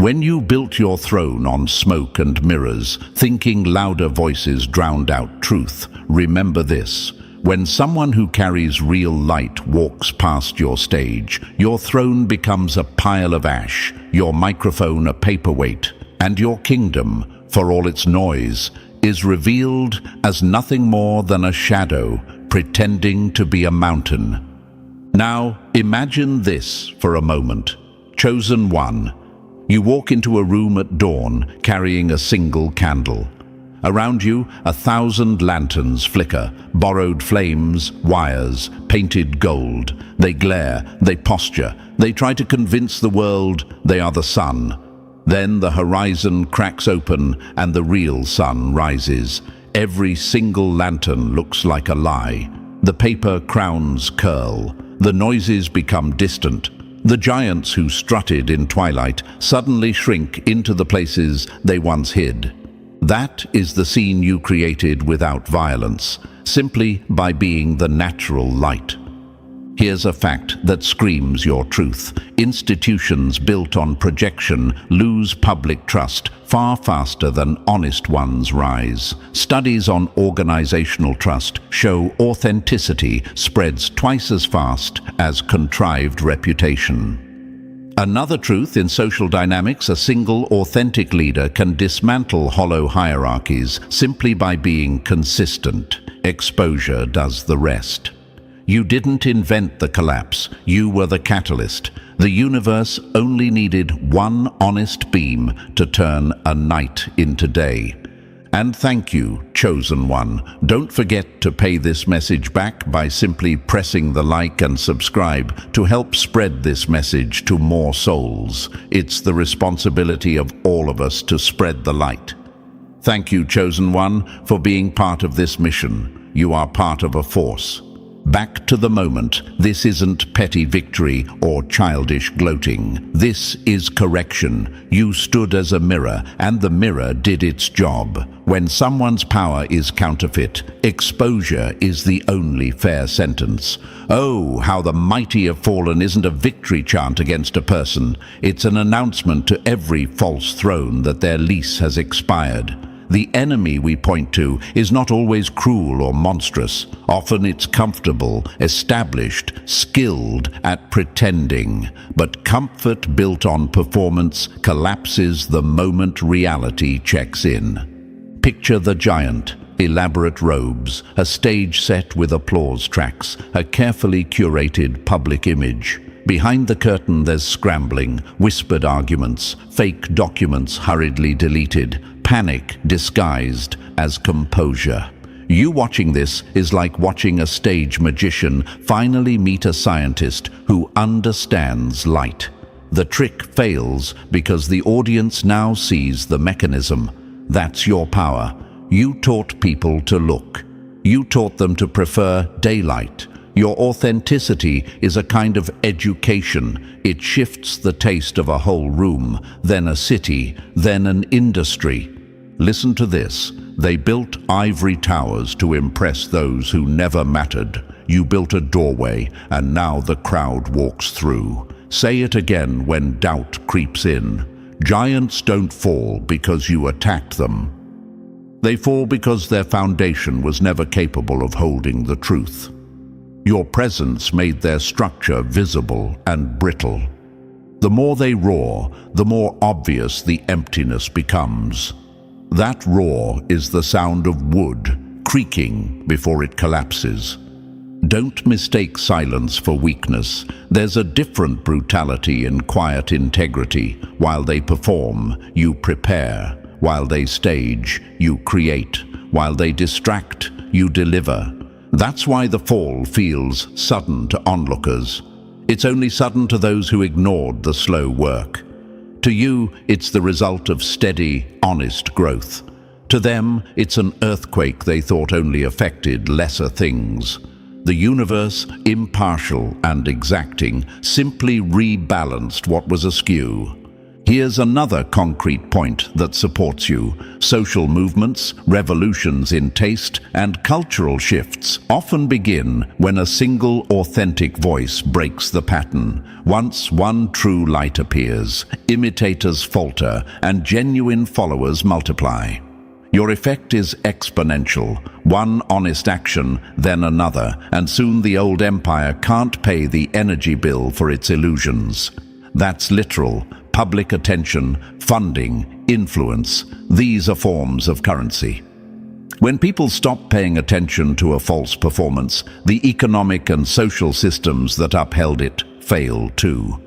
When you built your throne on smoke and mirrors, thinking louder voices drowned out truth, remember this. When someone who carries real light walks past your stage, your throne becomes a pile of ash, your microphone a paperweight, and your kingdom, for all its noise, is revealed as nothing more than a shadow pretending to be a mountain. Now, imagine this for a moment. Chosen one. You walk into a room at dawn, carrying a single candle. Around you, 1,000 lanterns flicker, borrowed flames, wires, painted gold. They glare, they posture, they try to convince the world they are the sun. Then the horizon cracks open and the real sun rises. Every single lantern looks like a lie. The paper crowns curl. The noises become distant. The giants who strutted in twilight suddenly shrink into the places they once hid. That is the scene you created without violence, simply by being the natural light. Here's a fact that screams your truth. Institutions built on projection lose public trust far faster than honest ones rise. Studies on organizational trust show authenticity spreads twice as fast as contrived reputation. Another truth in social dynamics: a single authentic leader can dismantle hollow hierarchies simply by being consistent. Exposure does the rest. You didn't invent the collapse, you were the catalyst. The universe only needed one honest beam to turn a night into day. And thank you, chosen one. Don't forget to pay this message back by simply pressing the like and subscribe to help spread this message to more souls. It's the responsibility of all of us to spread the light. Thank you, chosen one, for being part of this mission. You are part of a force. Back to the moment. This isn't petty victory or childish gloating. This is correction. You stood as a mirror, and the mirror did its job. When someone's power is counterfeit, exposure is the only fair sentence. Oh, how the mighty have fallen isn't a victory chant against a person. It's an announcement to every false throne that their lease has expired. The enemy we point to is not always cruel or monstrous. Often it's comfortable, established, skilled at pretending. But comfort built on performance collapses the moment reality checks in. Picture the giant. Elaborate robes, a stage set with applause tracks, a carefully curated public image. Behind the curtain there's scrambling, whispered arguments, fake documents hurriedly deleted, panic disguised as composure. You watching this is like watching a stage magician finally meet a scientist who understands light. The trick fails because the audience now sees the mechanism. That's your power. You taught people to look. You taught them to prefer daylight. Your authenticity is a kind of education. It shifts the taste of a whole room, then a city, then an industry. Listen to this. They built ivory towers to impress those who never mattered. You built a doorway, and now the crowd walks through. Say it again when doubt creeps in. Giants don't fall because you attacked them. They fall because their foundation was never capable of holding the truth. Your presence made their structure visible and brittle. The more they roar, the more obvious the emptiness becomes. That roar is the sound of wood creaking before it collapses. Don't mistake silence for weakness. There's a different brutality in quiet integrity. While they perform, you prepare. While they stage, you create. While they distract, you deliver. That's why the fall feels sudden to onlookers. It's only sudden to those who ignored the slow work. To you, it's the result of steady, honest growth. To them, it's an earthquake they thought only affected lesser things. The universe, impartial and exacting, simply rebalanced what was askew. Here's another concrete point that supports you. Social movements, revolutions in taste, and cultural shifts often begin when a single authentic voice breaks the pattern. Once one true light appears, imitators falter and genuine followers multiply. Your effect is exponential. One honest action, then another, and soon the old empire can't pay the energy bill for its illusions. That's literal. Public attention, funding, influence, these are forms of currency. When people stop paying attention to a false performance, the economic and social systems that upheld it fail too.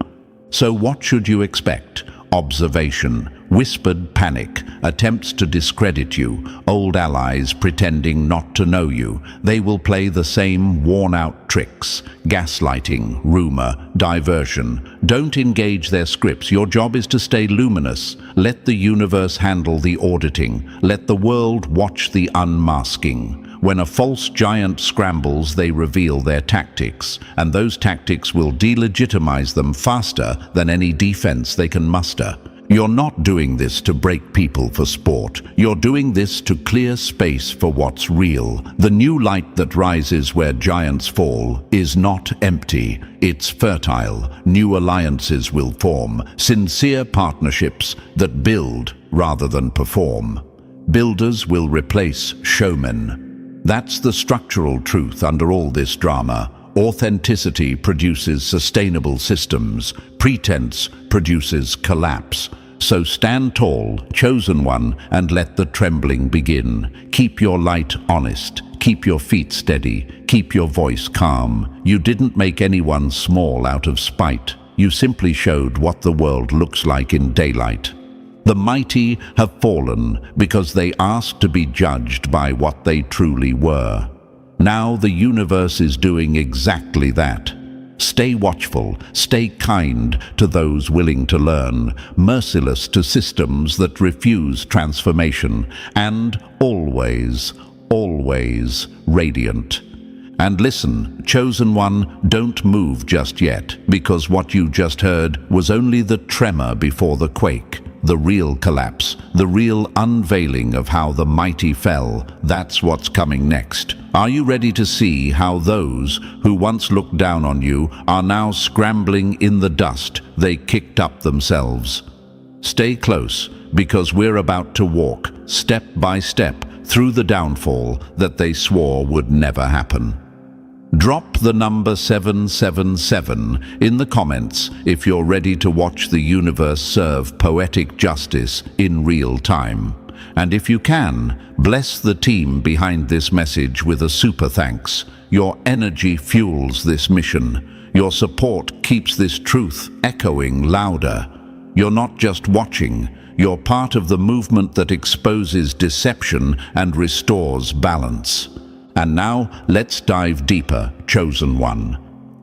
So what should you expect? Observation, whispered panic, attempts to discredit you, old allies pretending not to know you. They will play the same worn-out tricks: gaslighting, rumor, diversion. Don't engage their scripts. Your job is to stay luminous. Let the universe handle the auditing. Let the world watch the unmasking. When a false giant scrambles, they reveal their tactics, and those tactics will delegitimize them faster than any defense they can muster. You're not doing this to break people for sport. You're doing this to clear space for what's real. The new light that rises where giants fall is not empty. It's fertile. New alliances will form. Sincere partnerships that build rather than perform. Builders will replace showmen. That's the structural truth under all this drama. Authenticity produces sustainable systems. Pretense produces collapse. So stand tall, chosen one, and let the trembling begin. Keep your light honest. Keep your feet steady. Keep your voice calm. You didn't make anyone small out of spite. You simply showed what the world looks like in daylight. The mighty have fallen because they asked to be judged by what they truly were. Now the universe is doing exactly that. Stay watchful, stay kind to those willing to learn, merciless to systems that refuse transformation, and always, always radiant. And listen, chosen one, don't move just yet, because what you just heard was only the tremor before the quake. The real collapse, the real unveiling of how the mighty fell, that's what's coming next. Are you ready to see how those who once looked down on you are now scrambling in the dust they kicked up themselves? Stay close, because we're about to walk, step by step, through the downfall that they swore would never happen. Drop the number 777 in the comments if you're ready to watch the universe serve poetic justice in real time. And if you can, bless the team behind this message with a super thanks. Your energy fuels this mission. Your support keeps this truth echoing louder. You're not just watching, you're part of the movement that exposes deception and restores balance. And now, let's dive deeper, chosen one.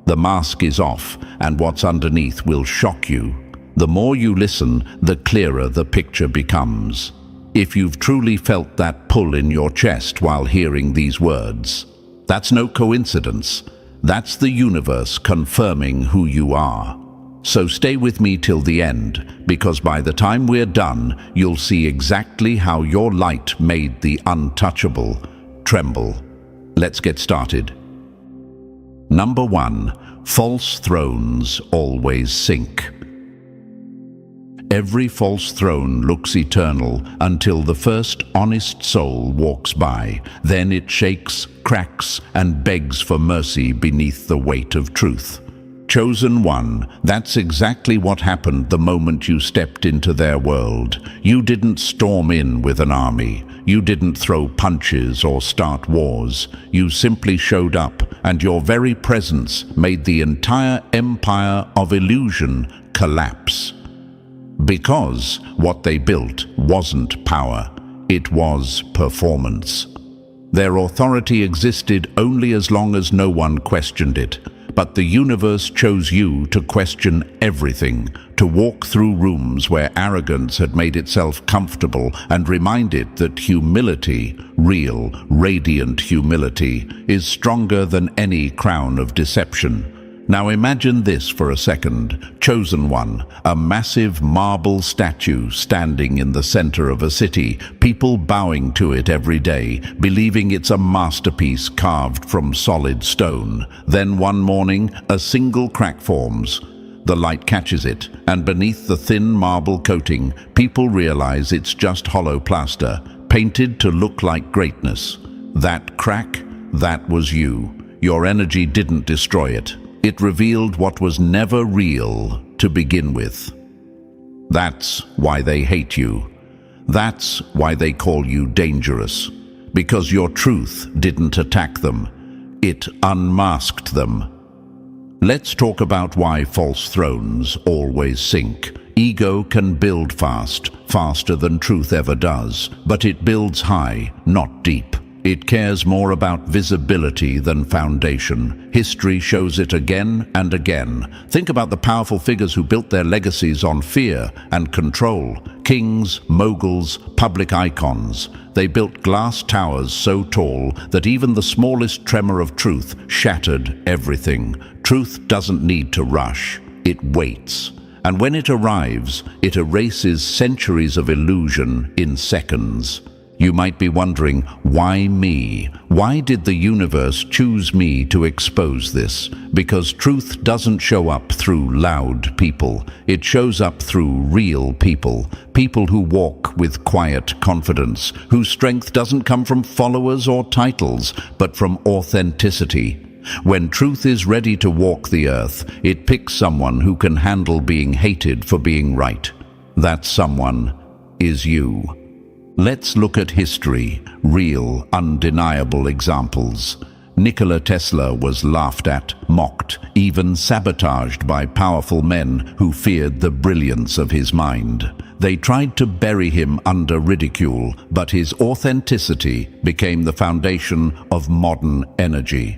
The mask is off, and what's underneath will shock you. The more you listen, the clearer the picture becomes. If you've truly felt that pull in your chest while hearing these words, that's no coincidence. That's the universe confirming who you are. So stay with me till the end, because by the time we're done, you'll see exactly how your light made the untouchable tremble. Let's get started. Number 1. False thrones always sink. Every false throne looks eternal until the first honest soul walks by. Then it shakes, cracks, and begs for mercy beneath the weight of truth. Chosen one, that's exactly what happened the moment you stepped into their world. You didn't storm in with an army. You didn't throw punches or start wars. You simply showed up, and your very presence made the entire empire of illusion collapse. Because what they built wasn't power, it was performance. Their authority existed only as long as no one questioned it. But the universe chose you to question everything, to walk through rooms where arrogance had made itself comfortable and remind it that humility, real, radiant humility, is stronger than any crown of deception. Now imagine this for a second. Chosen one, a massive marble statue standing in the center of a city, people bowing to it every day, believing it's a masterpiece carved from solid stone. Then one morning, a single crack forms. The light catches it, and beneath the thin marble coating, people realize it's just hollow plaster, painted to look like greatness. That crack, that was you. Your energy didn't destroy it. It revealed what was never real to begin with. That's why they hate you. That's why they call you dangerous. Because your truth didn't attack them. It unmasked them. Let's talk about why false thrones always sink. Ego can build fast, faster than truth ever does, but it builds high, not deep. It cares more about visibility than foundation. History shows it again and again. Think about the powerful figures who built their legacies on fear and control. Kings, moguls, public icons. They built glass towers so tall that even the smallest tremor of truth shattered everything. Truth doesn't need to rush. It waits. And when it arrives, it erases centuries of illusion in seconds. You might be wondering, why me? Why did the universe choose me to expose this? Because truth doesn't show up through loud people. It shows up through real people. People who walk with quiet confidence, whose strength doesn't come from followers or titles, but from authenticity. When truth is ready to walk the earth, it picks someone who can handle being hated for being right. That someone is you. Let's look at history, real, undeniable examples. Nikola Tesla was laughed at, mocked, even sabotaged by powerful men who feared the brilliance of his mind. They tried to bury him under ridicule, but his authenticity became the foundation of modern energy.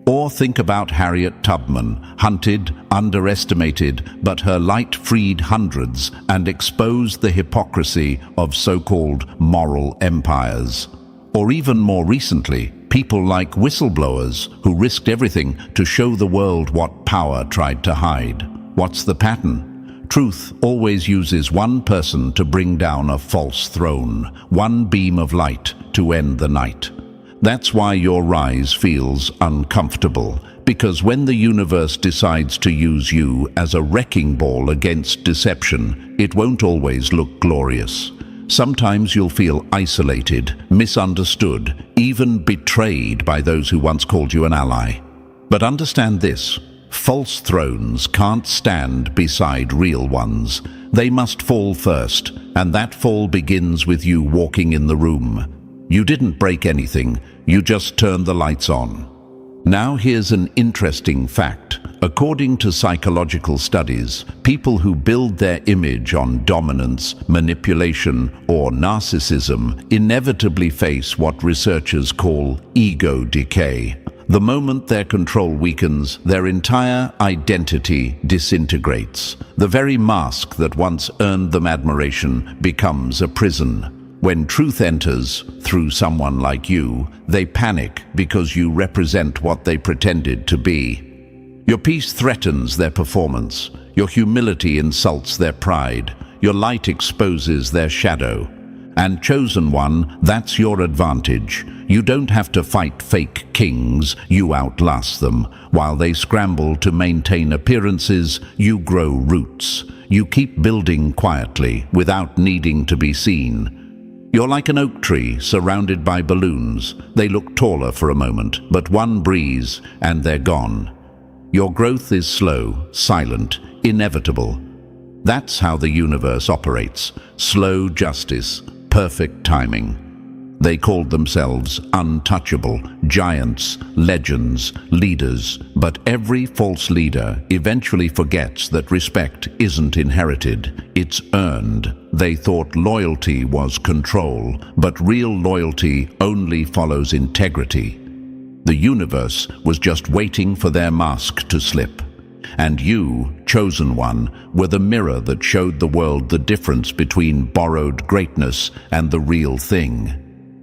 Or think about Harriet Tubman, hunted, underestimated, but her light freed hundreds and exposed the hypocrisy of so-called moral empires. Or even more recently, people like whistleblowers who risked everything to show the world what power tried to hide. What's the pattern? Truth always uses one person to bring down a false throne, one beam of light to end the night. That's why your rise feels uncomfortable, because when the universe decides to use you as a wrecking ball against deception, it won't always look glorious. Sometimes you'll feel isolated, misunderstood, even betrayed by those who once called you an ally. But understand this, false thrones can't stand beside real ones. They must fall first, and that fall begins with you walking in the room. You didn't break anything, you just turned the lights on. Now here's an interesting fact. According to psychological studies, people who build their image on dominance, manipulation, or narcissism inevitably face what researchers call ego decay. The moment their control weakens, their entire identity disintegrates. The very mask that once earned them admiration becomes a prison. When truth enters through someone like you, they panic because you represent what they pretended to be. Your peace threatens their performance. Your humility insults their pride. Your light exposes their shadow. And chosen one, that's your advantage. You don't have to fight fake kings, you outlast them. While they scramble to maintain appearances, you grow roots. You keep building quietly, without needing to be seen. You're like an oak tree surrounded by balloons. They look taller for a moment, but one breeze and they're gone. Your growth is slow, silent, inevitable. That's how the universe operates. Slow justice, perfect timing. They called themselves untouchable, giants, legends, leaders. But every false leader eventually forgets that respect isn't inherited, it's earned. They thought loyalty was control, but real loyalty only follows integrity. The universe was just waiting for their mask to slip. And you, chosen one, were the mirror that showed the world the difference between borrowed greatness and the real thing.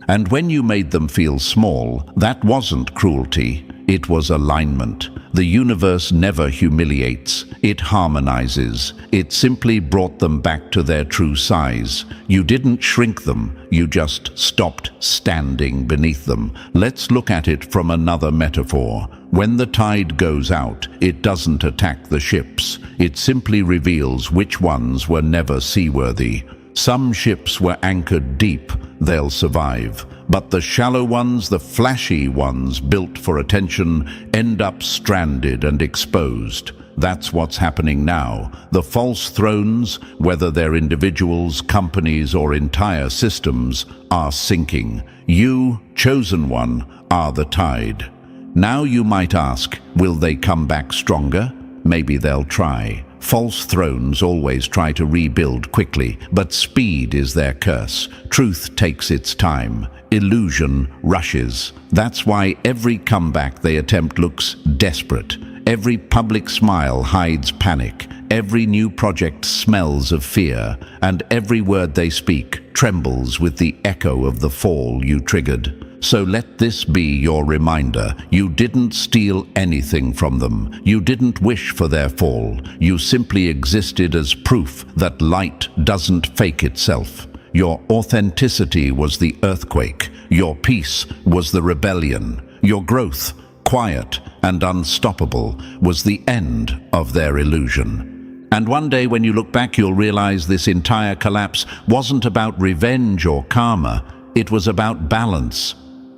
And when you made them feel small, that wasn't cruelty. It was alignment. The universe never humiliates. It harmonizes. It simply brought them back to their true size. You didn't shrink them. You just stopped standing beneath them. Let's look at it from another metaphor. When the tide goes out, it doesn't attack the ships. It simply reveals which ones were never seaworthy. Some ships were anchored deep. They'll survive. But the shallow ones, the flashy ones built for attention, end up stranded and exposed. That's what's happening now. The false thrones, whether they're individuals, companies, or entire systems, are sinking. You, chosen one, are the tide. Now you might ask, will they come back stronger? Maybe they'll try. False thrones always try to rebuild quickly, but speed is their curse. Truth takes its time. Illusion rushes. That's why every comeback they attempt looks desperate. Every public smile hides panic. Every new project smells of fear. And every word they speak trembles with the echo of the fall you triggered. So let this be your reminder. You didn't steal anything from them. You didn't wish for their fall. You simply existed as proof that light doesn't fake itself. Your authenticity was the earthquake. Your peace was the rebellion. Your growth, quiet and unstoppable, was the end of their illusion. And one day when you look back, you'll realize this entire collapse wasn't about revenge or karma. It was about balance.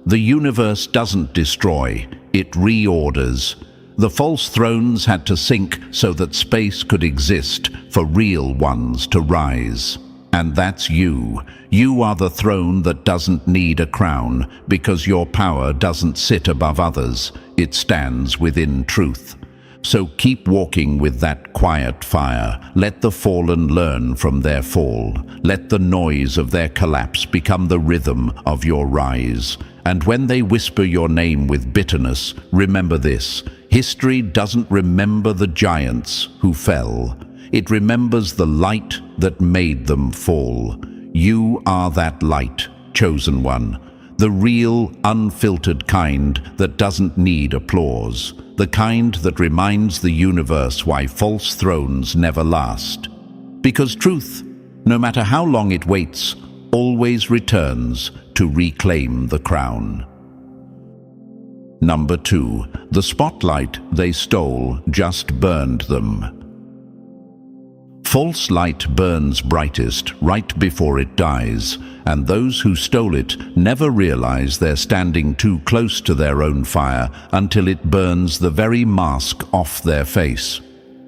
The universe doesn't destroy, it reorders. The false thrones had to sink so that space could exist for real ones to rise. And that's you. You are the throne that doesn't need a crown, because your power doesn't sit above others. It stands within truth. So keep walking with that quiet fire. Let the fallen learn from their fall. Let the noise of their collapse become the rhythm of your rise. And when they whisper your name with bitterness, remember this: history doesn't remember the giants who fell. It remembers the light that made them fall. You are that light, chosen one. The real, unfiltered kind that doesn't need applause. The kind that reminds the universe why false thrones never last. Because truth, no matter how long it waits, always returns to reclaim the crown. Number 2. The spotlight they stole just burned them. False light burns brightest right before it dies, and those who stole it never realize they're standing too close to their own fire until it burns the very mask off their face.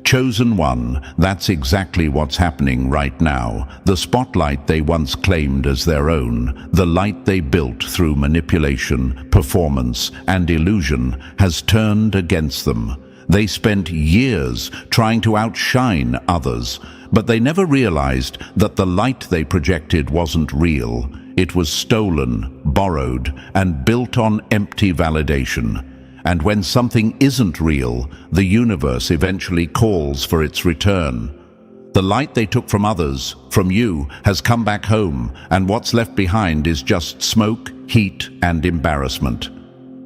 Chosen one, that's exactly what's happening right now. The spotlight they once claimed as their own, the light they built through manipulation, performance, and illusion, has turned against them. They spent years trying to outshine others, but they never realized that the light they projected wasn't real. It was stolen, borrowed, and built on empty validation. And when something isn't real, the universe eventually calls for its return. The light they took from others, from you, has come back home, and what's left behind is just smoke, heat, and embarrassment.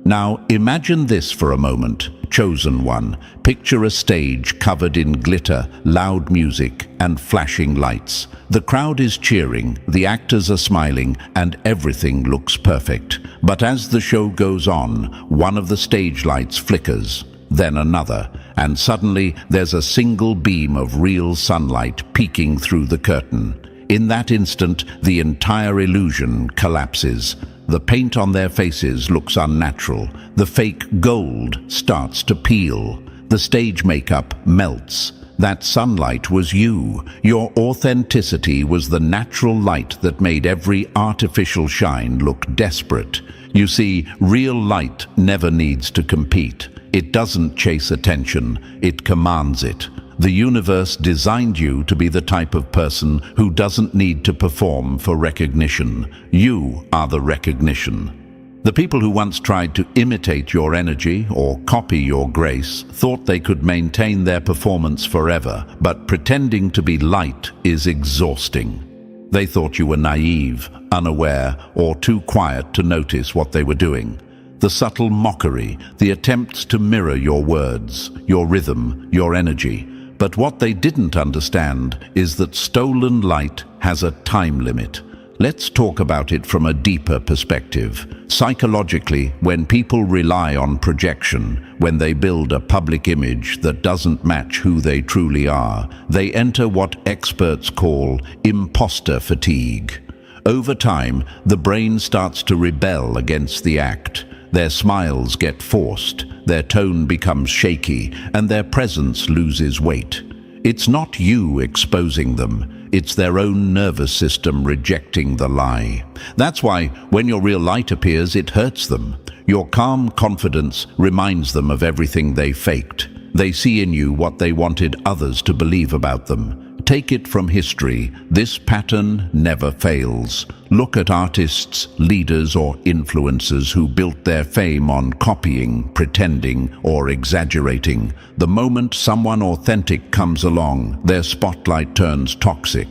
Now, imagine this for a moment, chosen one. Picture a stage covered in glitter, loud music, and flashing lights. The crowd is cheering, the actors are smiling, and everything looks perfect. But as the show goes on, one of the stage lights flickers, then another, and suddenly there's a single beam of real sunlight peeking through the curtain. In that instant, the entire illusion collapses. The paint on their faces looks unnatural. The fake gold starts to peel. The stage makeup melts. That sunlight was you. Your authenticity was the natural light that made every artificial shine look desperate. You see, real light never needs to compete. It doesn't chase attention, it commands it. The universe designed you to be the type of person who doesn't need to perform for recognition. You are the recognition. The people who once tried to imitate your energy or copy your grace thought they could maintain their performance forever, but pretending to be light is exhausting. They thought you were naive, unaware, or too quiet to notice what they were doing. The subtle mockery, the attempts to mirror your words, your rhythm, your energy. But what they didn't understand is that stolen light has a time limit. Let's talk about it from a deeper perspective. Psychologically, when people rely on projection, when they build a public image that doesn't match who they truly are, they enter what experts call imposter fatigue. Over time, the brain starts to rebel against the act. Their smiles get forced, their tone becomes shaky, and their presence loses weight. It's not you exposing them, it's their own nervous system rejecting the lie. That's why, when your real light appears, it hurts them. Your calm confidence reminds them of everything they faked. They see in you what they wanted others to believe about them. Take it from history, this pattern never fails. Look at artists, leaders, or influencers who built their fame on copying, pretending, or exaggerating. The moment someone authentic comes along, their spotlight turns toxic.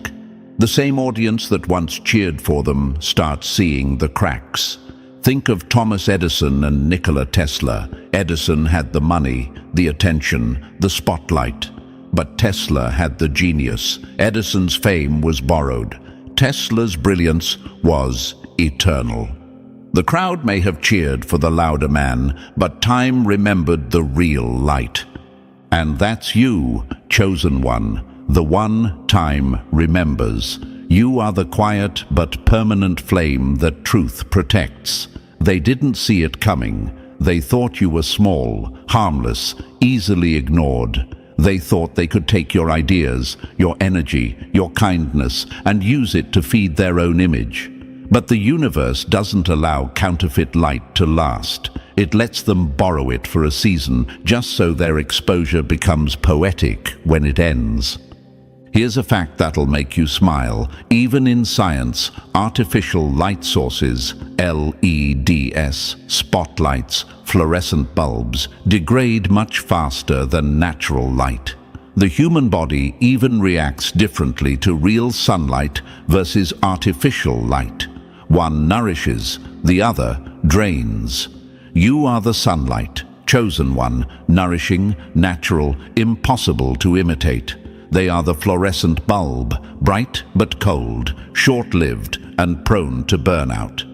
The same audience that once cheered for them starts seeing the cracks. Think of Thomas Edison and Nikola Tesla. Edison had the money, the attention, the spotlight. But Tesla had the genius. Edison's fame was borrowed. Tesla's brilliance was eternal. The crowd may have cheered for the louder man, but time remembered the real light. And that's you, chosen one, the one time remembers. You are the quiet but permanent flame that truth protects. They didn't see it coming. They thought you were small, harmless, easily ignored. They thought they could take your ideas, your energy, your kindness, and use it to feed their own image. But the universe doesn't allow counterfeit light to last. It lets them borrow it for a season, just so their exposure becomes poetic when it ends. Here's a fact that'll make you smile. Even in science, artificial light sources, LEDs, spotlights, fluorescent bulbs, degrade much faster than natural light. The human body even reacts differently to real sunlight versus artificial light. One nourishes, the other drains. You are the sunlight, chosen one, nourishing, natural, impossible to imitate. They are the fluorescent bulb, bright but cold, short-lived and prone to burnout.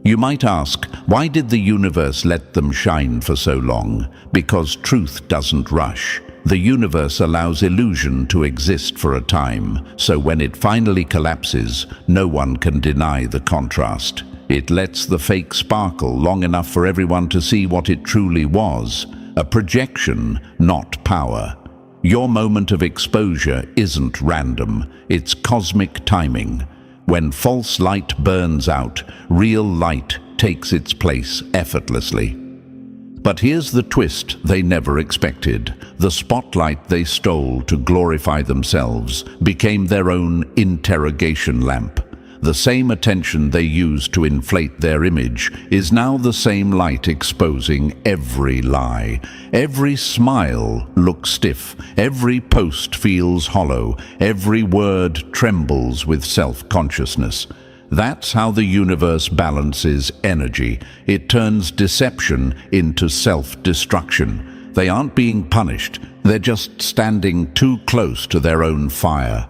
You might ask, why did the universe let them shine for so long? Because truth doesn't rush. The universe allows illusion to exist for a time, so when it finally collapses, no one can deny the contrast. It lets the fake sparkle long enough for everyone to see what it truly was, a projection, not power. Your moment of exposure isn't random, it's cosmic timing. When false light burns out, real light takes its place effortlessly. But here's the twist they never expected. The spotlight they stole to glorify themselves became their own interrogation lamp. The same attention they used to inflate their image is now the same light exposing every lie. Every smile looks stiff, every post feels hollow, every word trembles with self-consciousness. That's how the universe balances energy. It turns deception into self-destruction. They aren't being punished, they're just standing too close to their own fire.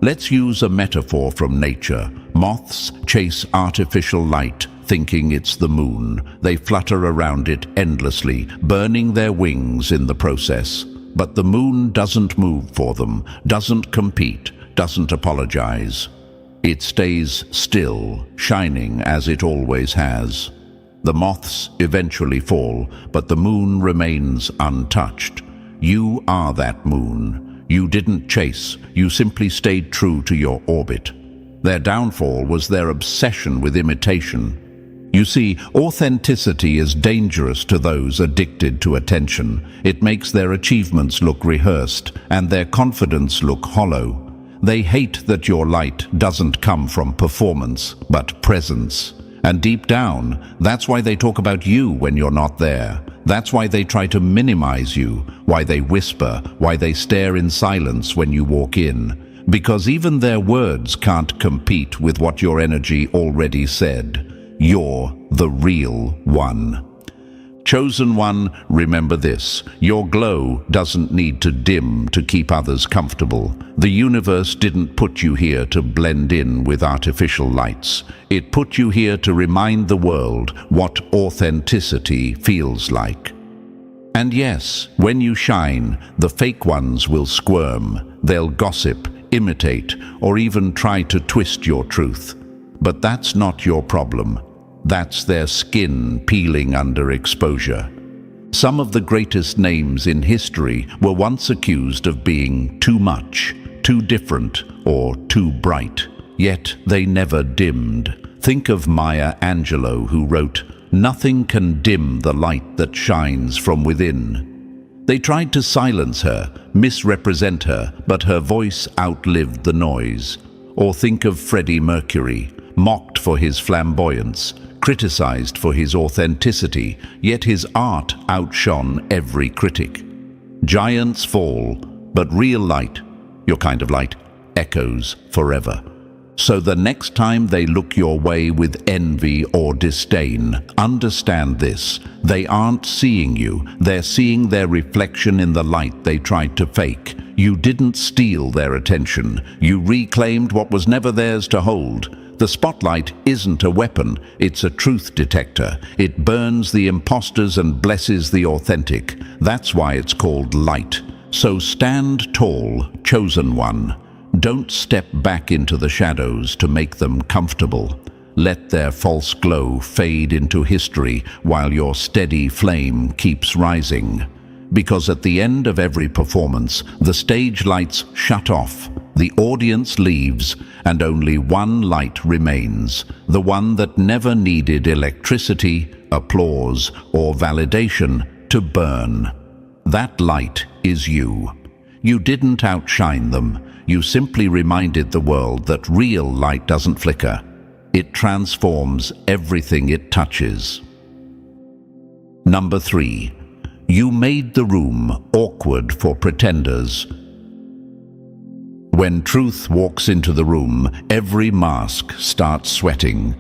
Let's use a metaphor from nature. Moths chase artificial light, thinking it's the moon. They flutter around it endlessly, burning their wings in the process. But the moon doesn't move for them, doesn't compete, doesn't apologize. It stays still, shining as it always has. The moths eventually fall, but the moon remains untouched. You are that moon. You didn't chase, you simply stayed true to your orbit. Their downfall was their obsession with imitation. You see, authenticity is dangerous to those addicted to attention. It makes their achievements look rehearsed and their confidence look hollow. They hate that your light doesn't come from performance, but presence. And deep down, that's why they talk about you when you're not there. That's why they try to minimize you, why they whisper, why they stare in silence when you walk in. Because even their words can't compete with what your energy already said. You're the real one. Chosen one, remember this. Your glow doesn't need to dim to keep others comfortable. The universe didn't put you here to blend in with artificial lights. It put you here to remind the world what authenticity feels like. And yes, when you shine, the fake ones will squirm. They'll gossip, imitate, or even try to twist your truth. But that's not your problem. That's their skin peeling under exposure. Some of the greatest names in history were once accused of being too much, too different, or too bright. Yet they never dimmed. Think of Maya Angelou, who wrote, "Nothing can dim the light that shines from within." They tried to silence her, misrepresent her, but her voice outlived the noise. Or think of Freddie Mercury, mocked for his flamboyance, criticized for his authenticity, yet his art outshone every critic. Giants fall, but real light, your kind of light, echoes forever. So the next time they look your way with envy or disdain, understand this: they aren't seeing you, they're seeing their reflection in the light they tried to fake. You didn't steal their attention, you reclaimed what was never theirs to hold. The spotlight isn't a weapon, it's a truth detector. It burns the imposters and blesses the authentic. That's why it's called light. So stand tall, chosen one. Don't step back into the shadows to make them comfortable. Let their false glow fade into history while your steady flame keeps rising. Because at the end of every performance, the stage lights shut off, the audience leaves, and only one light remains, the one that never needed electricity, applause, or validation to burn. That light is you. You didn't outshine them. You simply reminded the world that real light doesn't flicker. It transforms everything it touches. Number 3. You made the room awkward for pretenders. When truth walks into the room, every mask starts sweating.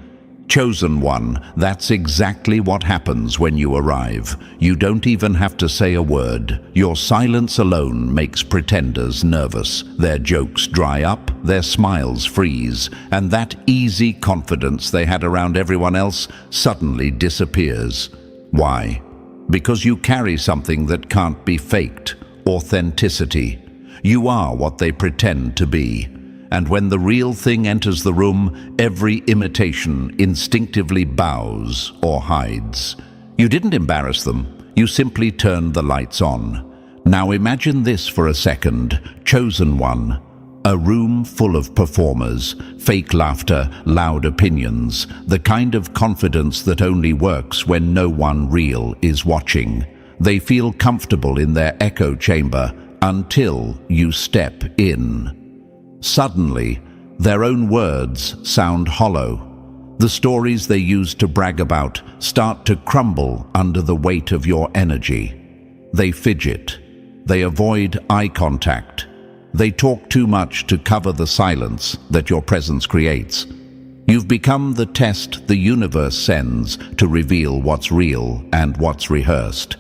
Chosen one, that's exactly what happens when you arrive. You don't even have to say a word. Your silence alone makes pretenders nervous. Their jokes dry up, their smiles freeze, and that easy confidence they had around everyone else suddenly disappears. Why? Because you carry something that can't be faked: authenticity. You are what they pretend to be. And when the real thing enters the room, every imitation instinctively bows or hides. You didn't embarrass them, you simply turned the lights on. Now imagine this for a second, chosen one. A room full of performers, fake laughter, loud opinions, the kind of confidence that only works when no one real is watching. They feel comfortable in their echo chamber until you step in. Suddenly, their own words sound hollow. The stories they used to brag about start to crumble under the weight of your energy. They fidget. They avoid eye contact. They talk too much to cover the silence that your presence creates. You've become the test the universe sends to reveal what's real and what's rehearsed.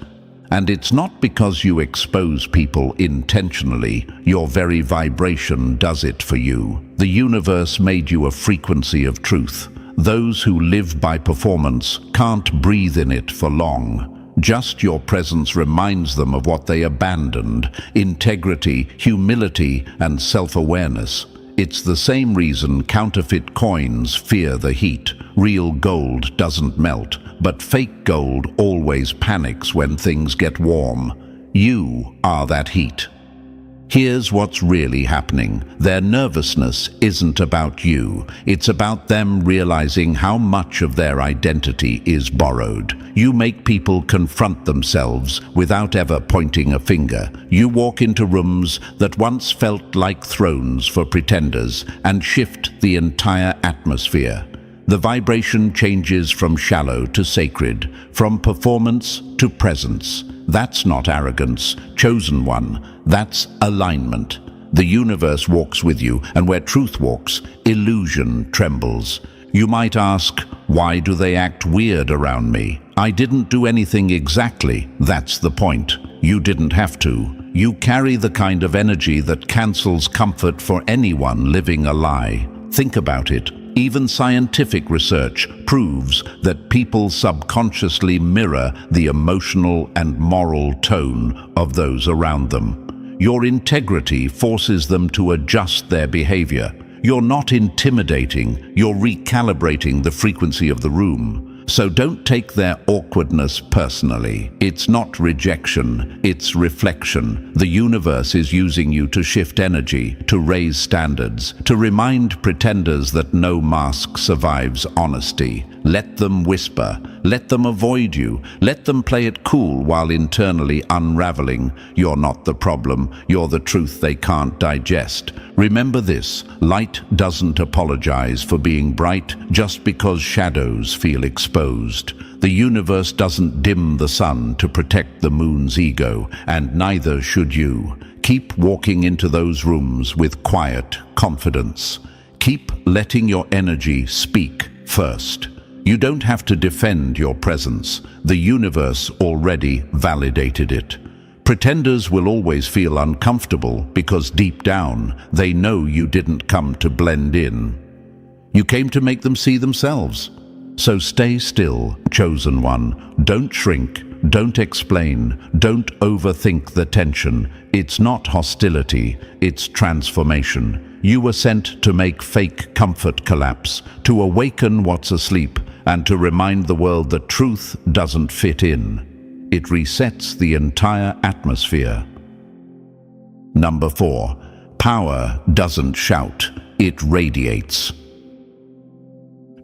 And it's not because you expose people intentionally. Your very vibration does it for you. The universe made you a frequency of truth. Those who live by performance can't breathe in it for long. Just your presence reminds them of what they abandoned: integrity, humility, and self-awareness. It's the same reason counterfeit coins fear the heat. Real gold doesn't melt, but fake gold always panics when things get warm. You are that heat. Here's what's really happening. Their nervousness isn't about you. It's about them realizing how much of their identity is borrowed. You make people confront themselves without ever pointing a finger. You walk into rooms that once felt like thrones for pretenders and shift the entire atmosphere. The vibration changes from shallow to sacred, from performance to presence. That's not arrogance, chosen one. That's alignment. The universe walks with you, and where truth walks, illusion trembles. You might ask, Why do they act weird around me? I didn't do anything exactly. That's the point. You didn't have to. You carry the kind of energy that cancels comfort for anyone living a lie. Think about it. Even scientific research proves that people subconsciously mirror the emotional and moral tone of those around them. Your integrity forces them to adjust their behavior. You're not intimidating, you're recalibrating the frequency of the room. So don't take their awkwardness personally. It's not rejection, it's reflection. The universe is using you to shift energy, to raise standards, to remind pretenders that no mask survives honesty. Let them whisper, let them avoid you, let them play it cool while internally unraveling. You're not the problem, you're the truth they can't digest. Remember this, light doesn't apologize for being bright just because shadows feel exposed. The universe doesn't dim the sun to protect the moon's ego, and neither should you. Keep walking into those rooms with quiet confidence. Keep letting your energy speak first. You don't have to defend your presence. The universe already validated it. Pretenders will always feel uncomfortable because deep down they know you didn't come to blend in. You came to make them see themselves. So stay still, chosen one. Don't shrink, don't explain, don't overthink the tension. It's not hostility, it's transformation. You were sent to make fake comfort collapse, to awaken what's asleep, and to remind the world that truth doesn't fit in. It resets the entire atmosphere. Number 4. Power doesn't shout, it radiates.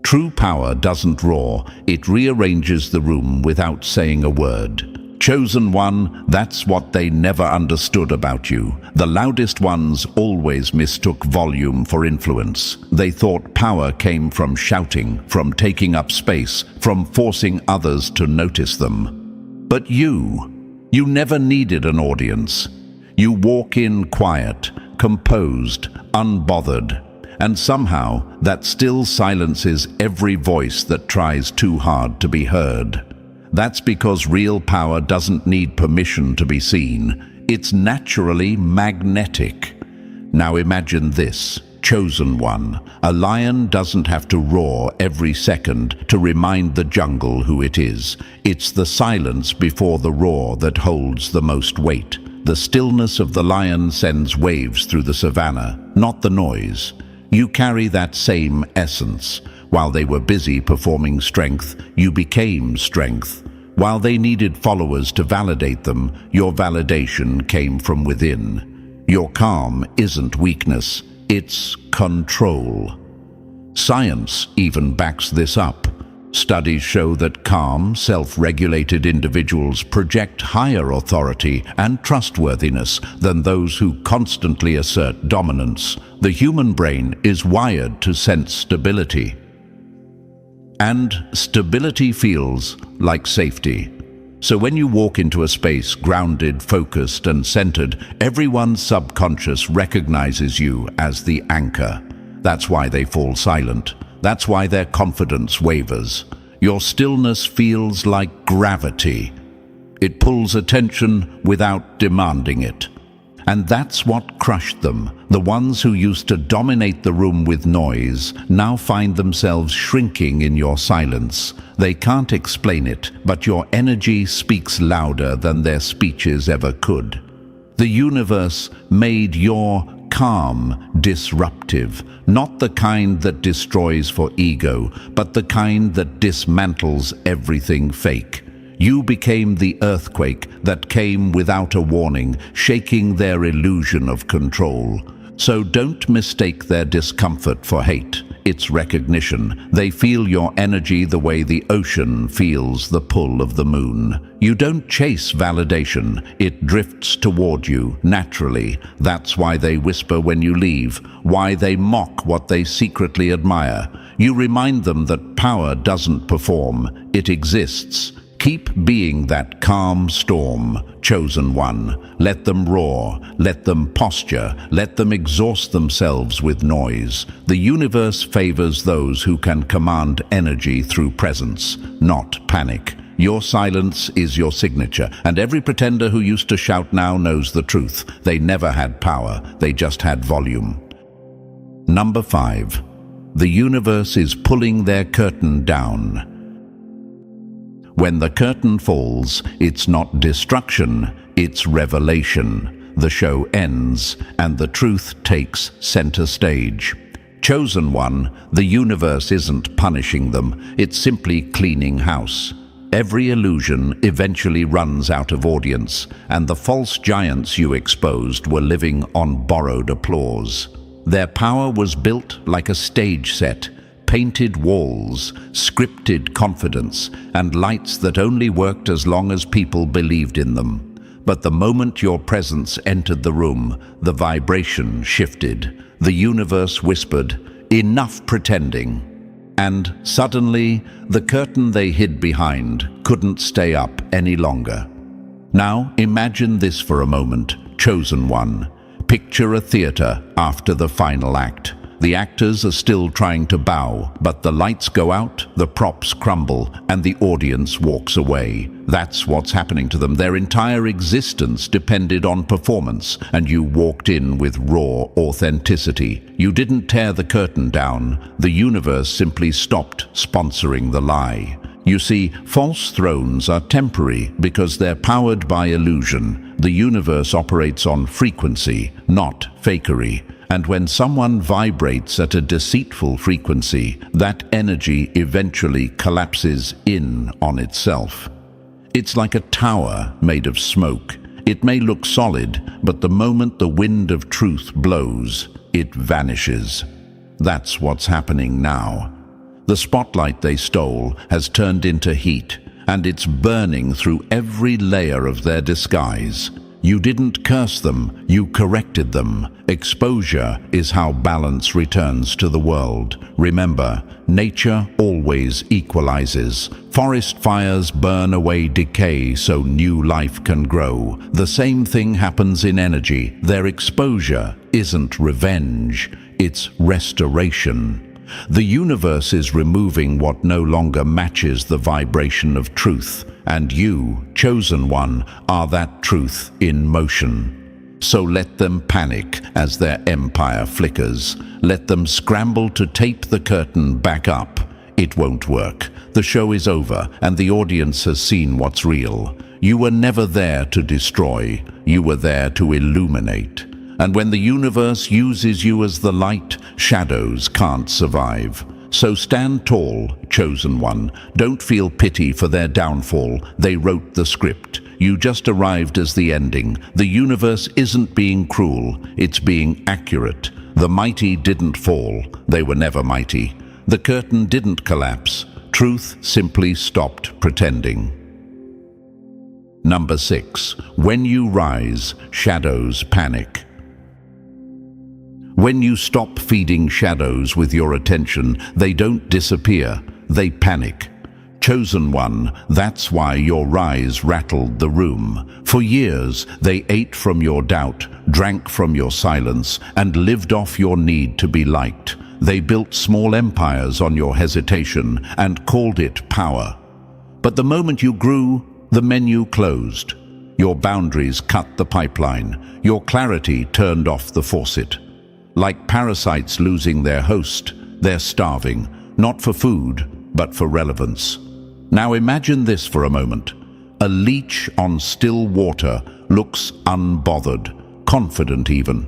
True power doesn't roar, it rearranges the room without saying a word. Chosen one, that's what they never understood about you. The loudest ones always mistook volume for influence. They thought power came from shouting, from taking up space, from forcing others to notice them. But you never needed an audience. You walk in quiet, composed, unbothered, and somehow that still silences every voice that tries too hard to be heard. That's because real power doesn't need permission to be seen. It's naturally magnetic. Now imagine this, chosen one. A lion doesn't have to roar every second to remind the jungle who it is. It's the silence before the roar that holds the most weight. The stillness of the lion sends waves through the savannah, not the noise. You carry that same essence. While they were busy performing strength, you became strength. While they needed followers to validate them, your validation came from within. Your calm isn't weakness, it's control. Science even backs this up. Studies show that calm, self-regulated individuals project higher authority and trustworthiness than those who constantly assert dominance. The human brain is wired to sense stability. And stability feels like safety. So when you walk into a space grounded, focused, and centered, everyone's subconscious recognizes you as the anchor. That's why they fall silent. That's why their confidence wavers. Your stillness feels like gravity. It pulls attention without demanding it. And that's what crushed them. The ones who used to dominate the room with noise now find themselves shrinking in your silence. They can't explain it, but your energy speaks louder than their speeches ever could. The universe made your calm disruptive, not the kind that destroys for ego, but the kind that dismantles everything fake. You became the earthquake that came without a warning, shaking their illusion of control. So don't mistake their discomfort for hate. It's recognition. They feel your energy the way the ocean feels the pull of the moon. You don't chase validation. It drifts toward you naturally. That's why they whisper when you leave, why they mock what they secretly admire. You remind them that power doesn't perform, it exists. Keep being that calm storm, chosen one. Let them roar, let them posture, let them exhaust themselves with noise. The universe favors those who can command energy through presence, not panic. Your silence is your signature, and every pretender who used to shout now knows the truth. They never had power, they just had volume. Number 5. The universe is pulling their curtain down. When the curtain falls, it's not destruction, it's revelation. The show ends, and the truth takes center stage. Chosen one, the universe isn't punishing them, it's simply cleaning house. Every illusion eventually runs out of audience, and the false giants you exposed were living on borrowed applause. Their power was built like a stage set, painted walls, scripted confidence, and lights that only worked as long as people believed in them. But the moment your presence entered the room, the vibration shifted. The universe whispered, "Enough pretending." And suddenly, the curtain they hid behind couldn't stay up any longer. Now imagine this for a moment, chosen one. Picture a theater after the final act. The actors are still trying to bow, but the lights go out, the props crumble, and the audience walks away. That's what's happening to them. Their entire existence depended on performance, and you walked in with raw authenticity. You didn't tear the curtain down. The universe simply stopped sponsoring the lie. You see, false thrones are temporary because they're powered by illusion. The universe operates on frequency, not fakery. And when someone vibrates at a deceitful frequency, that energy eventually collapses in on itself. It's like a tower made of smoke. It may look solid, but the moment the wind of truth blows, it vanishes. That's what's happening now. The spotlight they stole has turned into heat, and it's burning through every layer of their disguise. You didn't curse them, you corrected them. Exposure is how balance returns to the world. Remember, nature always equalizes. Forest fires burn away decay so new life can grow. The same thing happens in energy. Their exposure isn't revenge, it's restoration. The universe is removing what no longer matches the vibration of truth, and you, chosen one, are that truth in motion. So let them panic as their empire flickers. Let them scramble to tape the curtain back up. It won't work. The show is over, and the audience has seen what's real. You were never there to destroy. You were there to illuminate. And when the universe uses you as the light, shadows can't survive. So stand tall, chosen one. Don't feel pity for their downfall. They wrote the script. You just arrived as the ending. The universe isn't being cruel, it's being accurate. The mighty didn't fall. They were never mighty. The curtain didn't collapse. Truth simply stopped pretending. Number 6. When you rise, shadows panic. When you stop feeding shadows with your attention, they don't disappear, they panic. Chosen one, that's why your rise rattled the room. For years, they ate from your doubt, drank from your silence, and lived off your need to be liked. They built small empires on your hesitation and called it power. But the moment you grew, the menu closed. Your boundaries cut the pipeline. Your clarity turned off the faucet. Like parasites losing their host, they're starving, not for food, but for relevance. Now imagine this for a moment. A leech on still water looks unbothered, confident even.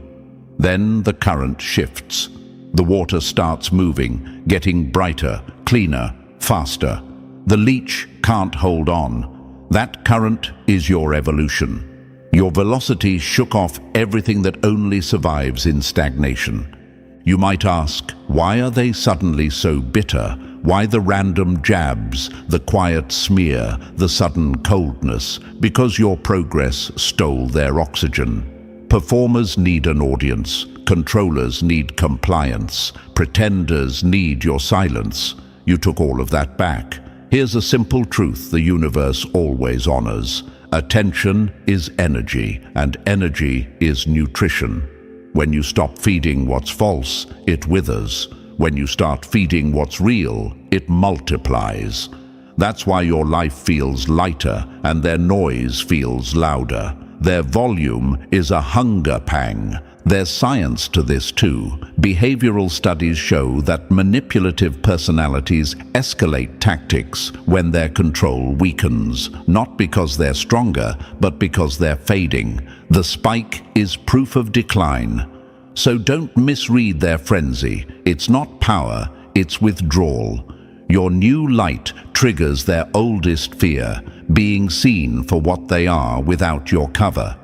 Then the current shifts. The water starts moving, getting brighter, cleaner, faster. The leech can't hold on. That current is your evolution. Your velocity shook off everything that only survives in stagnation. You might ask, why are they suddenly so bitter? Why the random jabs, the quiet smear, the sudden coldness? Because your progress stole their oxygen. Performers need an audience. Controllers need compliance. Pretenders need your silence. You took all of that back. Here's a simple truth the universe always honors. Attention is energy, and energy is nutrition. When you stop feeding what's false, it withers. When you start feeding what's real, it multiplies. That's why your life feels lighter and their noise feels louder. Their volume is a hunger pang. There's science to this too. Behavioral studies show that manipulative personalities escalate tactics when their control weakens, not because they're stronger, but because they're fading. The spike is proof of decline. So don't misread their frenzy. It's not power, it's withdrawal. Your new light triggers their oldest fear, being seen for what they are without your cover.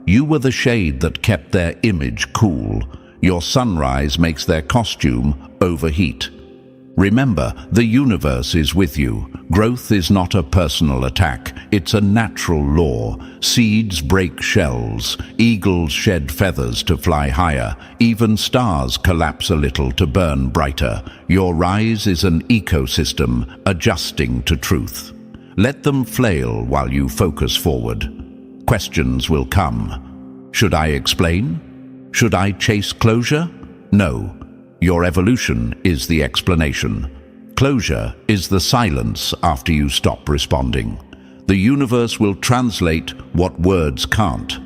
You were the shade that kept their image cool. Your sunrise makes their costume overheat. Remember, the universe is with you. Growth is not a personal attack, it's a natural law. Seeds break shells, eagles shed feathers to fly higher, even stars collapse a little to burn brighter. Your rise is an ecosystem adjusting to truth. Let them flail while you focus forward. Questions will come. Should I explain? Should I chase closure? No. Your evolution is the explanation. Closure is the silence after you stop responding. The universe will translate what words can't.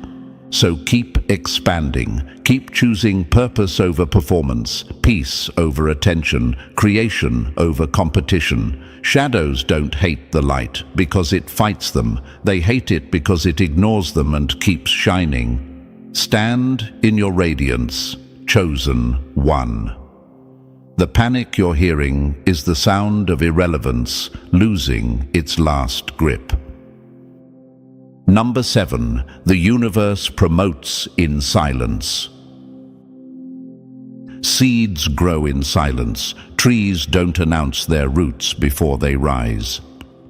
So keep expanding. Keep choosing purpose over performance, peace over attention, creation over competition. Shadows don't hate the light because it fights them. They hate it because it ignores them and keeps shining. Stand in your radiance, chosen one. The panic you're hearing is the sound of irrelevance losing its last grip. Number 7, the universe promotes in silence. Seeds grow in silence. Trees don't announce their roots before they rise.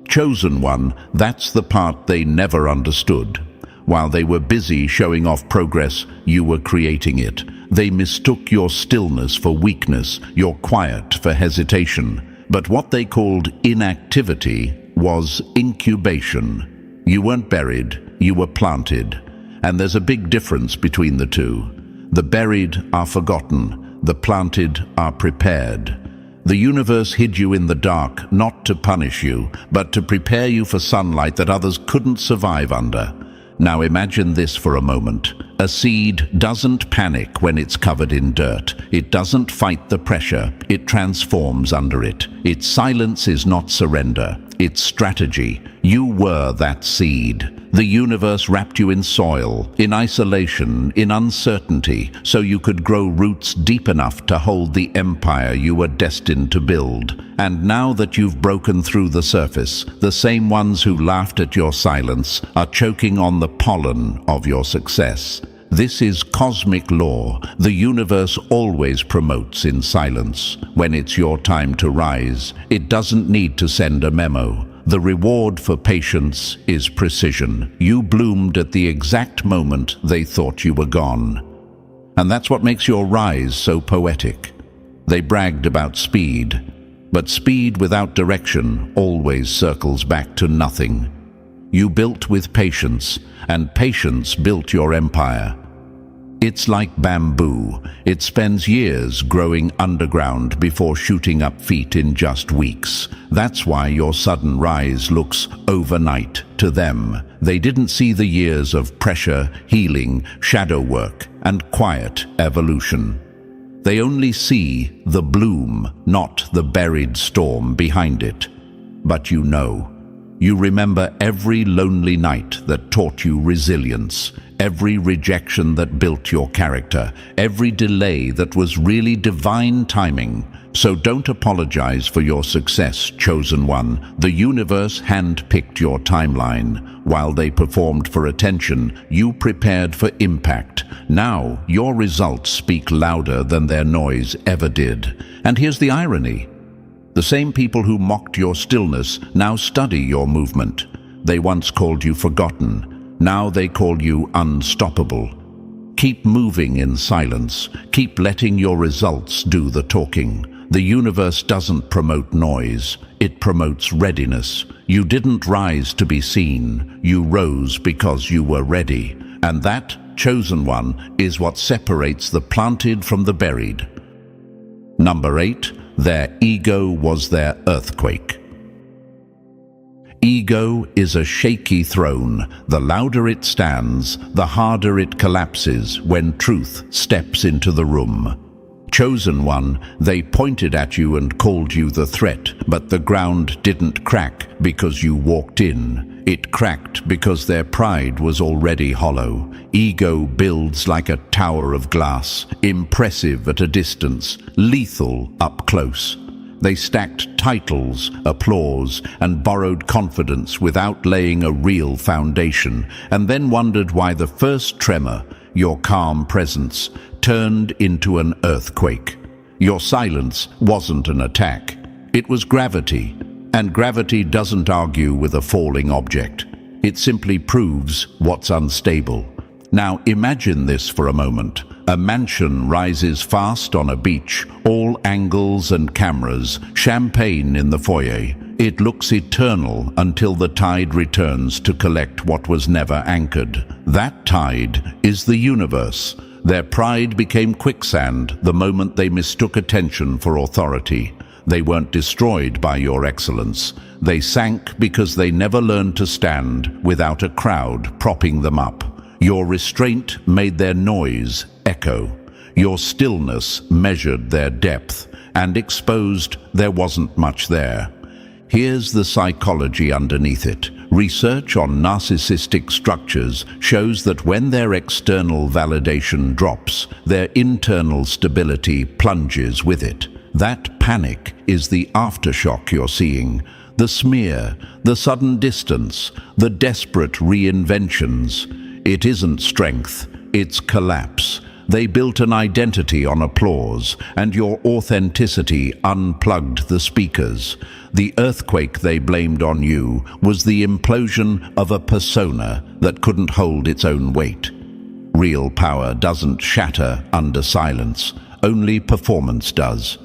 Chosen one, that's the part they never understood. While they were busy showing off progress, you were creating it. They mistook your stillness for weakness, your quiet for hesitation. But what they called inactivity was incubation. You weren't buried, you were planted. And there's a big difference between the two. The buried are forgotten, the planted are prepared. The universe hid you in the dark, not to punish you, but to prepare you for sunlight that others couldn't survive under. Now imagine this for a moment. A seed doesn't panic when it's covered in dirt. It doesn't fight the pressure. It transforms under it. Its silence is not surrender. It's strategy. You were that seed. The universe wrapped you in soil, in isolation, in uncertainty, so you could grow roots deep enough to hold the empire you were destined to build. And now that you've broken through the surface, the same ones who laughed at your silence are choking on the pollen of your success. This is cosmic law. The universe always promotes in silence. When it's your time to rise, it doesn't need to send a memo. The reward for patience is precision. You bloomed at the exact moment they thought you were gone. And that's what makes your rise so poetic. They bragged about speed, but speed without direction always circles back to nothing. You built with patience, and patience built your empire. It's like bamboo. It spends years growing underground before shooting up feet in just weeks. That's why your sudden rise looks overnight to them. They didn't see the years of pressure, healing, shadow work, and quiet evolution. They only see the bloom, not the buried storm behind it. But you know. You remember every lonely night that taught you resilience, every rejection that built your character, every delay that was really divine timing. So don't apologize for your success, chosen one. The universe handpicked your timeline. While they performed for attention, you prepared for impact. Now, your results speak louder than their noise ever did. And here's the irony. The same people who mocked your stillness now study your movement. They once called you forgotten. Now they call you unstoppable. Keep moving in silence. Keep letting your results do the talking. The universe doesn't promote noise, it promotes readiness. You didn't rise to be seen, you rose because you were ready. And that, chosen one, is what separates the planted from the buried. Number 8, their ego was their earthquake. Ego is a shaky throne. The louder it stands, the harder it collapses when truth steps into the room. Chosen one, they pointed at you and called you the threat, but the ground didn't crack because you walked in. It cracked because their pride was already hollow. Ego builds like a tower of glass, impressive at a distance, lethal up close. They stacked titles, applause, and borrowed confidence without laying a real foundation, and then wondered why the first tremor, your calm presence, turned into an earthquake. Your silence wasn't an attack. It was gravity, and gravity doesn't argue with a falling object. It simply proves what's unstable. Now imagine this for a moment. A mansion rises fast on a beach, all angles and cameras, champagne in the foyer. It looks eternal until the tide returns to collect what was never anchored. That tide is the universe. Their pride became quicksand the moment they mistook attention for authority. They weren't destroyed by your excellence. They sank because they never learned to stand without a crowd propping them up. Your restraint made their noise echo. Your stillness measured their depth and exposed there wasn't much there. Here's the psychology underneath it. Research on narcissistic structures shows that when their external validation drops, their internal stability plunges with it. That panic is the aftershock you're seeing. The smear, the sudden distance, the desperate reinventions. It isn't strength, it's collapse. They built an identity on applause, and your authenticity unplugged the speakers. The earthquake they blamed on you was the implosion of a persona that couldn't hold its own weight. Real power doesn't shatter under silence, only performance does.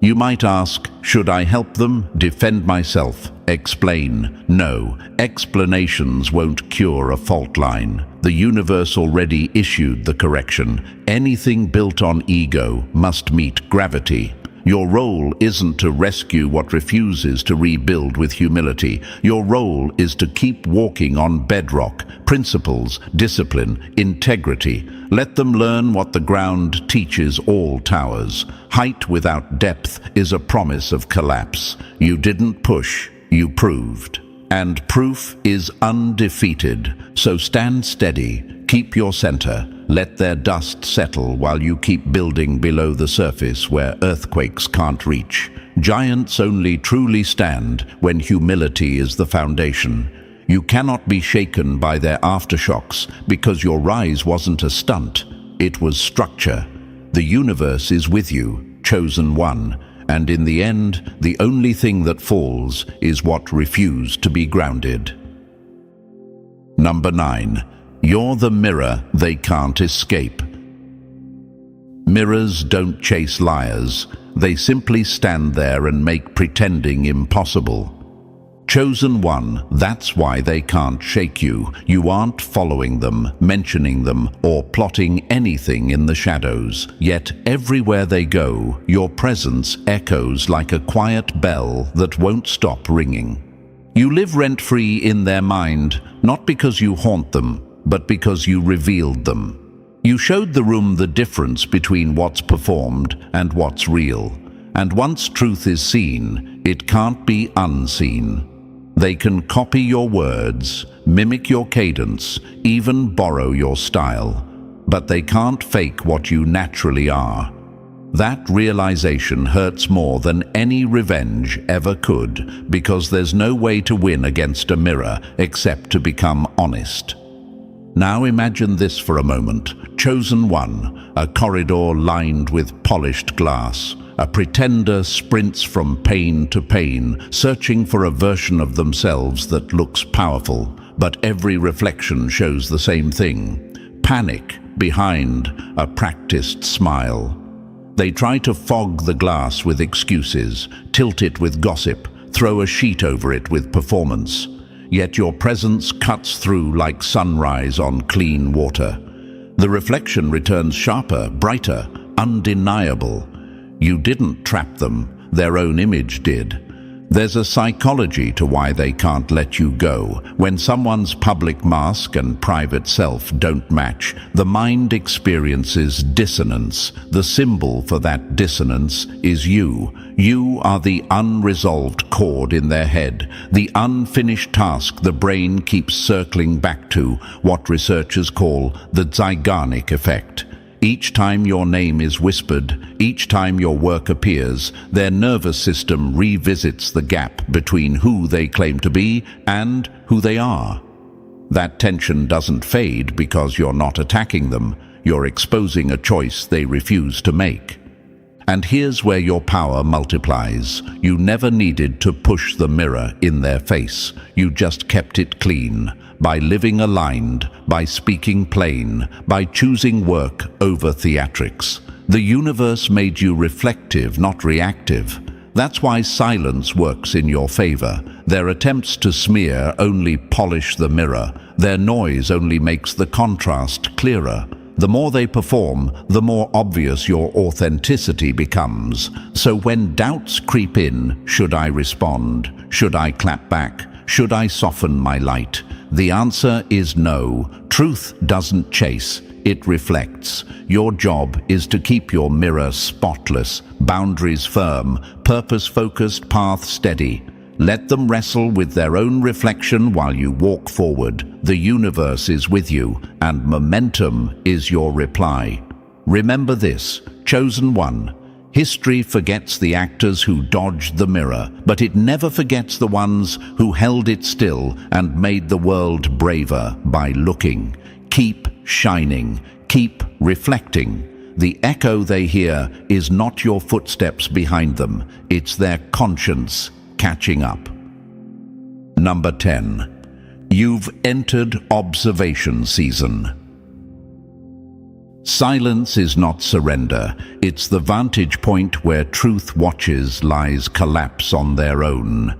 You might ask, should I help them, defend myself, explain? No, explanations won't cure a fault line. The universe already issued the correction. Anything built on ego must meet gravity. Your role isn't to rescue what refuses to rebuild with humility. Your role is to keep walking on bedrock, principles, discipline, integrity. Let them learn what the ground teaches all towers. Height without depth is a promise of collapse. You didn't push, you proved. And proof is undefeated. So stand steady, keep your center, let their dust settle while you keep building below the surface where earthquakes can't reach. Giants only truly stand when humility is the foundation. You cannot be shaken by their aftershocks because your rise wasn't a stunt, it was structure. The universe is with you, chosen one. And in the end, the only thing that falls is what refused to be grounded. Number 9. You're the mirror they can't escape. Mirrors don't chase liars. They simply stand there and make pretending impossible. Chosen one, that's why they can't shake you. You aren't following them, mentioning them, or plotting anything in the shadows. Yet everywhere they go, your presence echoes like a quiet bell that won't stop ringing. You live rent-free in their mind, not because you haunt them, but because you revealed them. You showed the room the difference between what's performed and what's real. And once truth is seen, it can't be unseen. They can copy your words, mimic your cadence, even borrow your style, but they can't fake what you naturally are. That realization hurts more than any revenge ever could, because there's no way to win against a mirror except to become honest. Now imagine this for a moment. Chosen one, a corridor lined with polished glass. A pretender sprints from pain to pain, searching for a version of themselves that looks powerful, but every reflection shows the same thing: panic behind a practiced smile. They try to fog the glass with excuses, tilt it with gossip, throw a sheet over it with performance. Yet your presence cuts through like sunrise on clean water. The reflection returns sharper, brighter, undeniable. You didn't trap them, their own image did. There's a psychology to why they can't let you go. When someone's public mask and private self don't match, the mind experiences dissonance. The symbol for that dissonance is you. You are the unresolved chord in their head, the unfinished task the brain keeps circling back to, what researchers call the Zeigarnik effect. Each time your name is whispered, each time your work appears, their nervous system revisits the gap between who they claim to be and who they are. That tension doesn't fade because you're not attacking them. You're exposing a choice they refuse to make. And here's where your power multiplies. You never needed to push the mirror in their face. You just kept it clean. By living aligned, by speaking plain, by choosing work over theatrics. The universe made you reflective, not reactive. That's why silence works in your favor. Their attempts to smear only polish the mirror. Their noise only makes the contrast clearer. The more they perform, the more obvious your authenticity becomes. So when doubts creep in, should I respond? Should I clap back? Should I soften my light? The answer is no. Truth doesn't chase, it reflects. Your job is to keep your mirror spotless, boundaries firm, purpose-focused, path steady. Let them wrestle with their own reflection while you walk forward. The universe is with you, and momentum is your reply. Remember this, chosen one. History forgets the actors who dodged the mirror, but it never forgets the ones who held it still and made the world braver by looking. Keep shining, keep reflecting. The echo they hear is not your footsteps behind them, it's their conscience catching up. Number 10. You've entered observation season. Silence is not surrender. It's the vantage point where truth watches lies collapse on their own.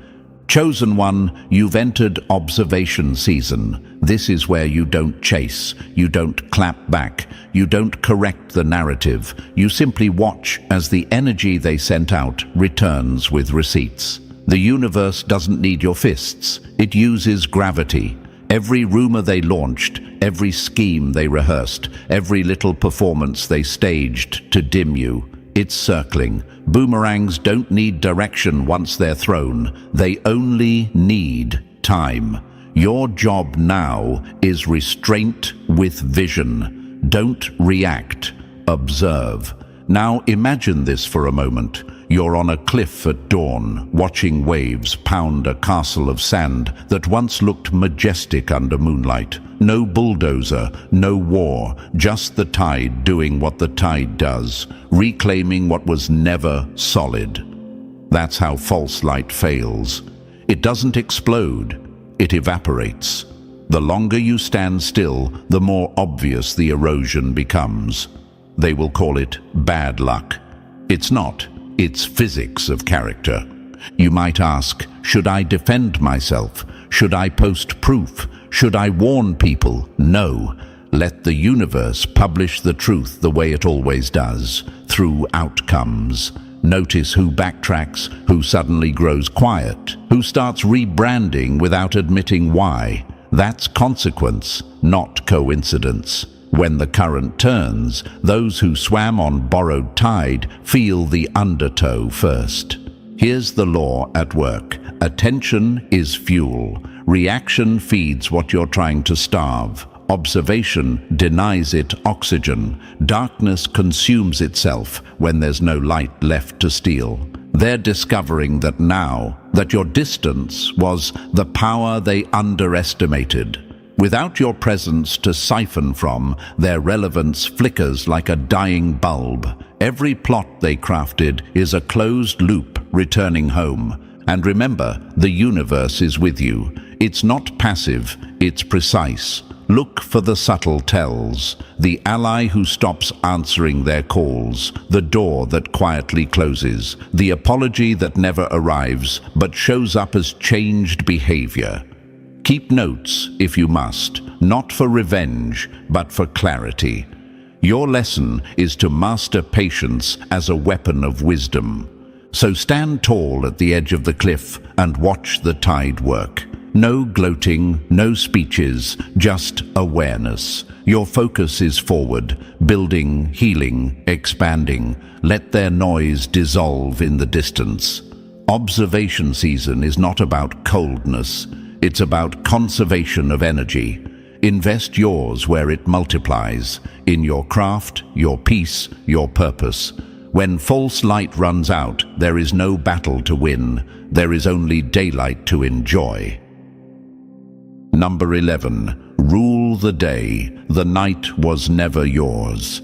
Chosen one, you've entered observation season. This is where you don't chase, you don't clap back, you don't correct the narrative. You simply watch as the energy they sent out returns with receipts. The universe doesn't need your fists. It uses gravity. Every rumor they launched, every scheme they rehearsed, every little performance they staged to dim you, it's circling. Boomerangs don't need direction once they're thrown. They only need time. Your job now is restraint with vision. Don't react. Observe. Now imagine this for a moment. You're on a cliff at dawn, watching waves pound a castle of sand that once looked majestic under moonlight. No bulldozer, no war, just the tide doing what the tide does, reclaiming what was never solid. That's how false light fails. It doesn't explode, it evaporates. The longer you stand still, the more obvious the erosion becomes. They will call it bad luck. It's not. It's physics of character. You might ask, should I defend myself? Should I post proof? Should I warn people? No. Let the universe publish the truth the way it always does, through outcomes. Notice who backtracks, who suddenly grows quiet, who starts rebranding without admitting why. That's consequence, not coincidence. When the current turns, those who swam on borrowed tide feel the undertow first. Here's the law at work. Attention is fuel. Reaction feeds what you're trying to starve. Observation denies it oxygen. Darkness consumes itself when there's no light left to steal. They're discovering that now, that your distance was the power they underestimated. Without your presence to siphon from, their relevance flickers like a dying bulb. Every plot they crafted is a closed loop returning home. And remember, the universe is with you. It's not passive, it's precise. Look for the subtle tells, the ally who stops answering their calls, the door that quietly closes, the apology that never arrives but shows up as changed behavior. Keep notes if you must, not for revenge, but for clarity. Your lesson is to master patience as a weapon of wisdom. So stand tall at the edge of the cliff and watch the tide work. No gloating, no speeches, just awareness. Your focus is forward, building, healing, expanding. Let their noise dissolve in the distance. Observation season is not about coldness. It's about conservation of energy. Invest yours where it multiplies, in your craft, your peace, your purpose. When false light runs out, there is no battle to win. There is only daylight to enjoy. Number 11. Rule the day. The night was never yours.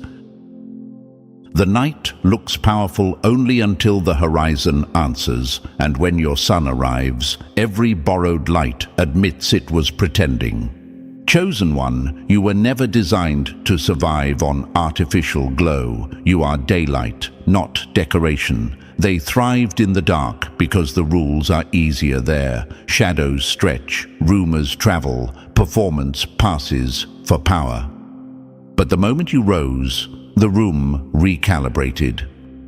The night looks powerful only until the horizon answers, and when your sun arrives, every borrowed light admits it was pretending. Chosen one, you were never designed to survive on artificial glow. You are daylight, not decoration. They thrived in the dark because the rules are easier there. Shadows stretch, rumors travel, performance passes for power. But the moment you rose, the room recalibrated.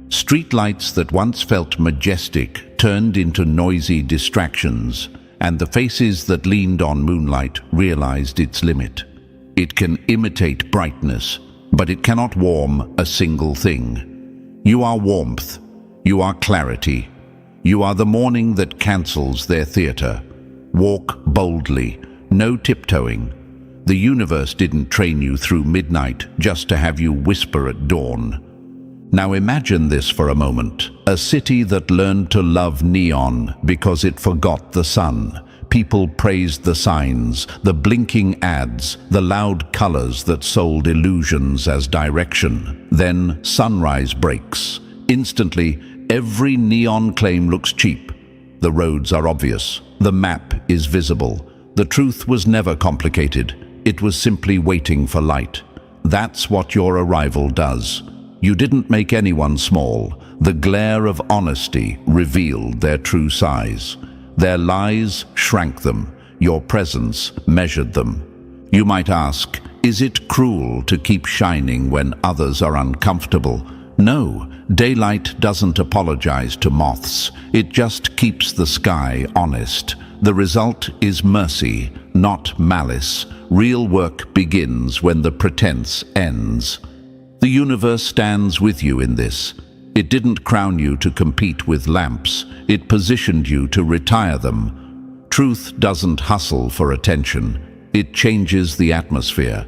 Streetlights that once felt majestic turned into noisy distractions, and the faces that leaned on moonlight realized its limit. It can imitate brightness, but it cannot warm a single thing. You are warmth. You are clarity. You are the morning that cancels their theater. Walk boldly, no tiptoeing. The universe didn't train you through midnight just to have you whisper at dawn. Now imagine this for a moment. A city that learned to love neon because it forgot the sun. People praised the signs, the blinking ads, the loud colors that sold illusions as direction. Then sunrise breaks. Instantly, every neon claim looks cheap. The roads are obvious. The map is visible. The truth was never complicated. It was simply waiting for light. That's what your arrival does. You didn't make anyone small. The glare of honesty revealed their true size. Their lies shrank them. Your presence measured them. You might ask, is it cruel to keep shining when others are uncomfortable? No, daylight doesn't apologize to moths. It just keeps the sky honest. The result is mercy, not malice. Real work begins when the pretense ends. The universe stands with you in this. It didn't crown you to compete with lamps. It positioned you to retire them. Truth doesn't hustle for attention. It changes the atmosphere.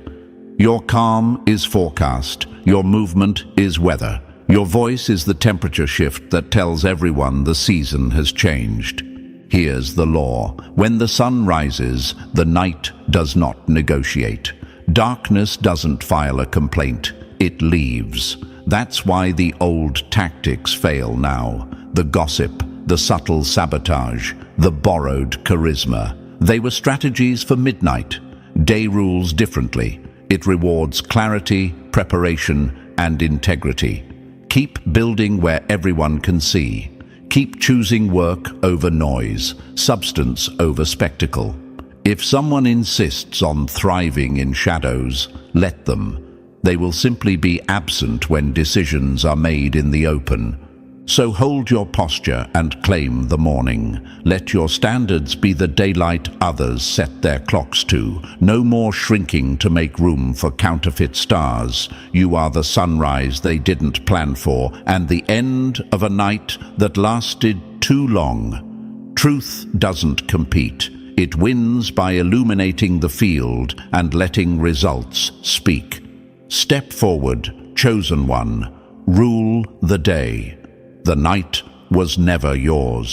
Your calm is forecast. Your movement is weather. Your voice is the temperature shift that tells everyone the season has changed. Here's the law. When the sun rises, the night does not negotiate. Darkness doesn't file a complaint. It leaves. That's why the old tactics fail now. The gossip, the subtle sabotage, the borrowed charisma. They were strategies for midnight. Day rules differently. It rewards clarity, preparation, and integrity. Keep building where everyone can see. Keep choosing work over noise, substance over spectacle. If someone insists on thriving in shadows, let them. They will simply be absent when decisions are made in the open. So hold your posture and claim the morning. Let your standards be the daylight others set their clocks to. No more shrinking to make room for counterfeit stars. You are the sunrise they didn't plan for, and the end of a night that lasted too long. Truth doesn't compete. It wins by illuminating the field and letting results speak. Step forward, chosen one. Rule the day. The night was never yours.